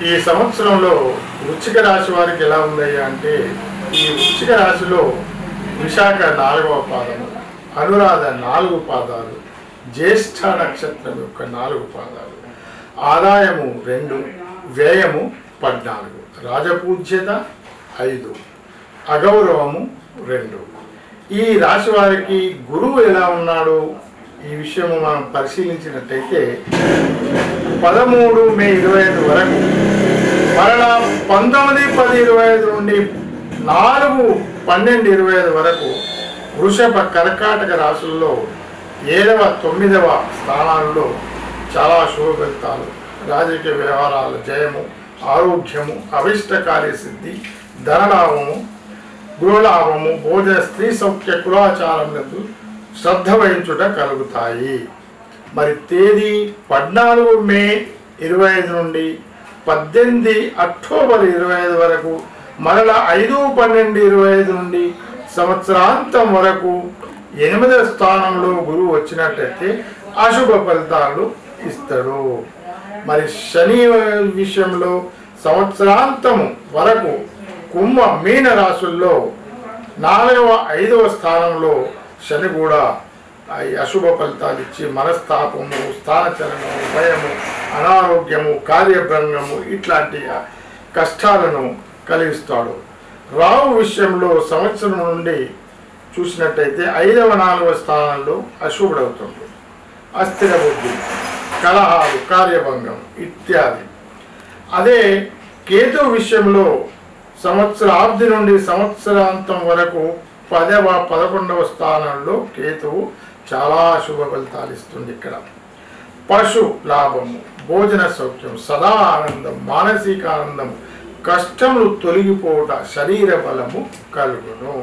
ఈ సంవత్సరంలో వృశ్చిక రాశి వారికి ఎలా ఉందయ్యా అంటే, ఈ వృశ్చిక రాశిలో విశాఖ 4వ పాదము, అనురాధ 4 పాదాలు, జ్యేష్ఠ నక్షత్రం యొక్క 4 పాదాలు, ఆదాయము 2, వ్యయము 14, రాజపూజ్యత 5, అగౌరవము 2. ఈ రాశి వారికి గురువు ఎలా ఉన్నాడు ఈ విషయము మనం పరిశీలించినట్టయితే 13 మే 25 వరకు, మరలా 19-10-25 నుండి 4-12-25 వరకు వృషభ కర్కాటక రాశుల్లో 7వ 9వ స్థానాల్లో చాలా శుభ ఫలితాలు, రాజకీయ వ్యవహారాలు జయము, ఆరోగ్యము, అవిష్ట కార్యసిద్ధి, ధనలాభము, గృహలాభము, భోజన, స్త్రీ సౌఖ్య, కులాచారములకు శ్రద్ధ వహించుట కలుగుతాయి. మరి తేదీ 14 మే 25 నుండి 18 అక్టోబర్ 25 వరకు, మరలా 5-12-25 నుండి సంవత్సరాంతం వరకు 8వ స్థానంలో గురువు వచ్చినట్లయితే అశుభ ఫలితాలు ఇస్తాడు. మరి శని విషయంలో సంవత్సరాంతం వరకు కుంభ మీన రాశుల్లో 4వ 5వ స్థానంలో శని కూడా అశుభ ఫలితాలు ఇచ్చి మనస్తాపము, స్థానచలనము, భయము, అనారోగ్యము, కార్యభంగము ఇట్లాంటి కష్టాలను కలిగిస్తాడు. రాహు విషయంలో సంవత్సరం నుండి చూసినట్టయితే 5వ 4వ స్థానంలో అశుభుడవుతుంది. అస్థిర బుద్ధి, కలహాలు, కార్యభంగం ఇత్యాది. అదే కేతు విషయంలో సంవత్సరాబ్ది నుండి సంవత్సరాంతం వరకు 10వ 11వ స్థానంలో కేతువు చాలా శుభ ఫలితాలు ఇస్తుంది. ఇక్కడ పశు లాభము, భోజన సౌఖ్యం, సదా ఆనందం, మానసిక ఆనందం, కష్టములు తొలగిపోవట, శరీర బలము కలుగును.